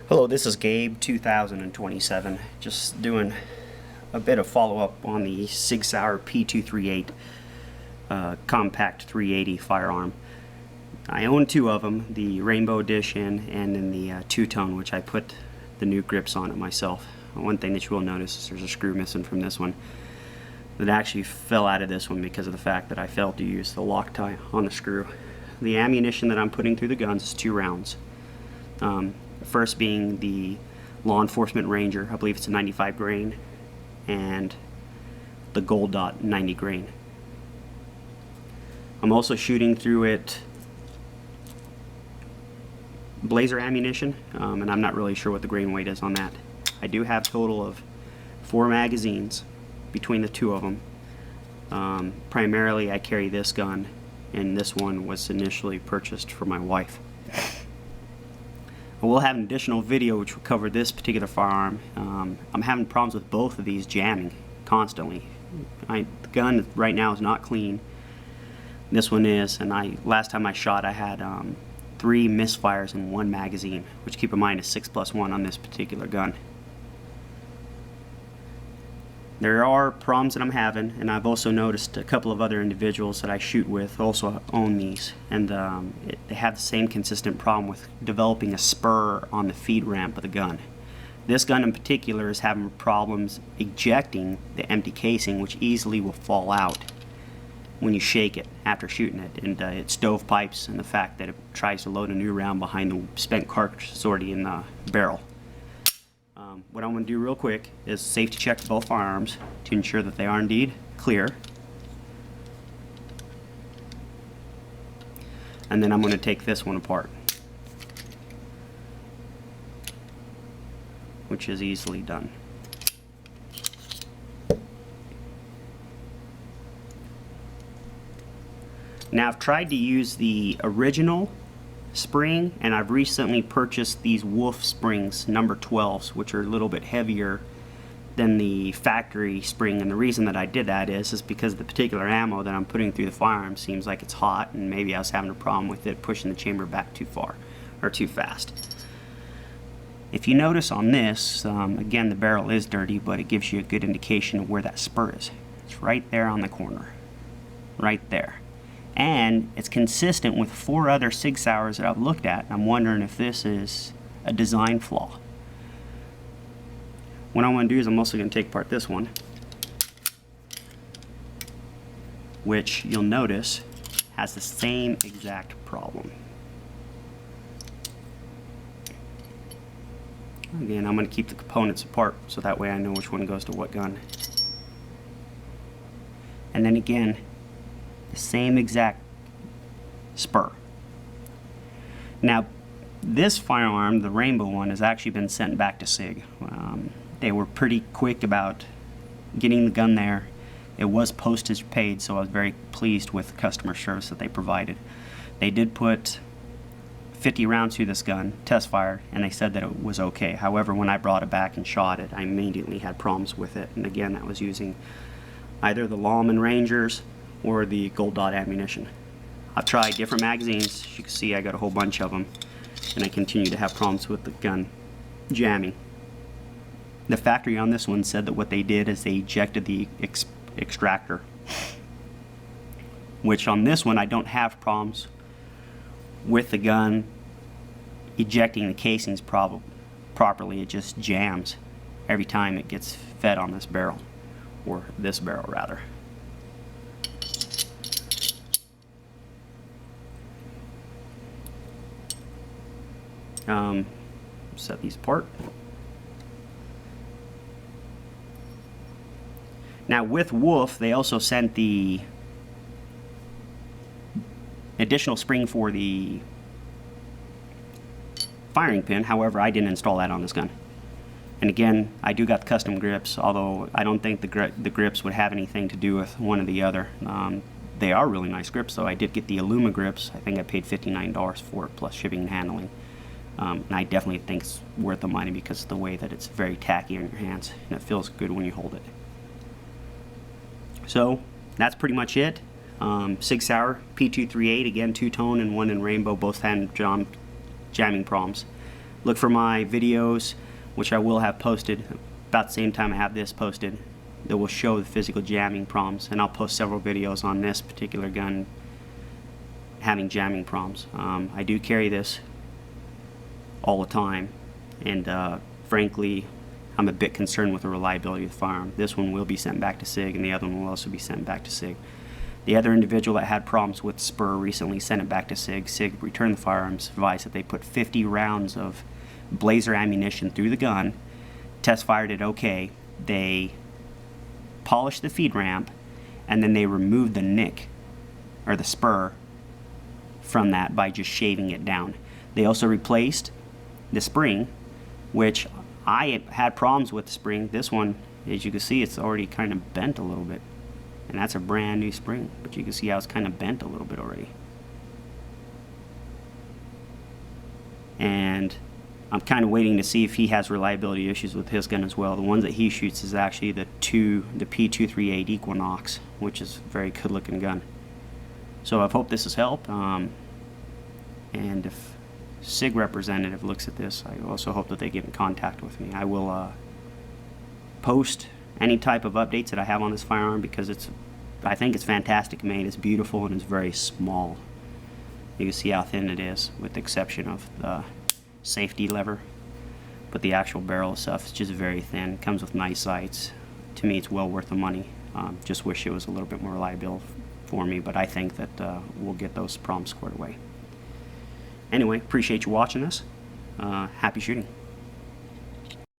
Hello, this is Gabe 2027, just doing a bit of follow-up on the Sig Sauer P238 compact 380 firearm. I own two of them, the Rainbow Edition and then the two-tone, which I put the new grips on it myself. One thing that you will notice is there's a screw missing from this one. It actually fell out of this one because of the fact that I failed to use the Loctite on the screw. The ammunition that I'm putting through the guns is 2 rounds. The first being the Law Enforcement Ranger, I believe it's a 95 grain, and the Gold Dot 90 grain. I'm also shooting through it Blazer ammunition, and I'm not really sure what the grain weight is on that. I do have a total of 4 magazines between the two of them. Primarily I carry this gun, and this one was initially purchased for my wife. I will have an additional video which will cover this particular firearm. I'm having problems with both of these jamming constantly. The gun right now is not clean. This one is, and last time I shot I had 3 misfires in 1 magazine, which, keep in mind, is 6+1 on this particular gun. There are problems that I'm having, and I've also noticed a couple of other individuals that I shoot with also own these, and they have the same consistent problem with developing a spur on the feed ramp of the gun. This gun in particular is having problems ejecting the empty casing, which easily will fall out when you shake it after shooting it, and it stovepipes, and the fact that it tries to load a new round behind the spent cartridge already in the barrel. What I'm going to do real quick is safety check both firearms to ensure that they are indeed clear. And then I'm going to take this one apart, which is easily done. Now, I've tried to use the original spring, and I've recently purchased these Wolf springs number 12s, which are a little bit heavier than the factory spring, and the reason that I did that is because the particular ammo that I'm putting through the firearm seems like it's hot, and maybe I was having a problem with it pushing the chamber back too far or too fast. If you notice on this, again, the barrel is dirty, but it gives you a good indication of where that spur is. It's right there on the corner, right there. And it's consistent with 4 other Sig Sauers that I've looked at. I'm wondering if this is a design flaw. What I want to do is I'm also going to take apart this one, which you'll notice has the same exact problem. Again, I'm going to keep the components apart so that way I know which one goes to what gun. And then again, the same exact spur. Now, this firearm, the Rainbow one, has actually been sent back to Sig. They were pretty quick about getting the gun there. It was postage paid, so I was very pleased with the customer service that they provided. They did put 50 rounds through this gun, test fired, and they said that it was okay. However, when I brought it back and shot it, I immediately had problems with it. And again, that was using either the Lawman Rangers or the Gold Dot ammunition. I've tried different magazines. As you can see, I got a whole bunch of them, and I continue to have problems with the gun jamming. The factory on this one said that what they did is they ejected the extractor, which on this one I don't have problems with the gun ejecting the casings properly. It just jams every time it gets fed on this barrel, or this barrel rather. Set these apart. Now, with Wolf, they also sent the additional spring for the firing pin. However, I didn't install that on this gun. And again, I do got the custom grips, although I don't think the grips would have anything to do with one or the other. They are really nice grips, though. I did get the Illuma grips. I think I paid $59 for it, plus shipping and handling. And I definitely think it's worth the money because of the way that it's very tacky on your hands, and it feels good when you hold it. So that's pretty much it. Sig Sauer P238, again, two-tone and one in rainbow, both had jamming problems. Look for my videos, which I will have posted about the same time I have this posted, that will show the physical jamming problems, and I'll post several videos on this particular gun having jamming problems. I do carry this all the time, and frankly, I'm a bit concerned with the reliability of the firearm. This one will be sent back to SIG, and the other one will also be sent back to SIG. The other individual that had problems with spur recently sent it back to SIG. SIG returned the firearms, advised that they put 50 rounds of blazer ammunition through the gun, test fired it okay, they polished the feed ramp, and then they removed the nick, or the spur, from that by just shaving it down. They also replaced the spring, which I had problems with the spring. This one, as you can see, it's already kind of bent a little bit. And that's a brand new spring, but you can see how it's kind of bent a little bit already. And I'm kind of waiting to see if he has reliability issues with his gun as well. The ones that he shoots is actually the P238 Equinox, which is a very good looking gun. So I hope this has helped. And if SIG representative looks at this, I also hope that they get in contact with me. I will post any type of updates that I have on this firearm, because I think it's fantastic made. It's beautiful and it's very small. You can see how thin it is, with the exception of the safety lever, but the actual barrel stuff is just very thin. It comes with nice sights. To me, it's well worth the money. Just wish it was a little bit more reliable for me, but I think that we'll get those problems squared away. Anyway, appreciate you watching this. Happy shooting.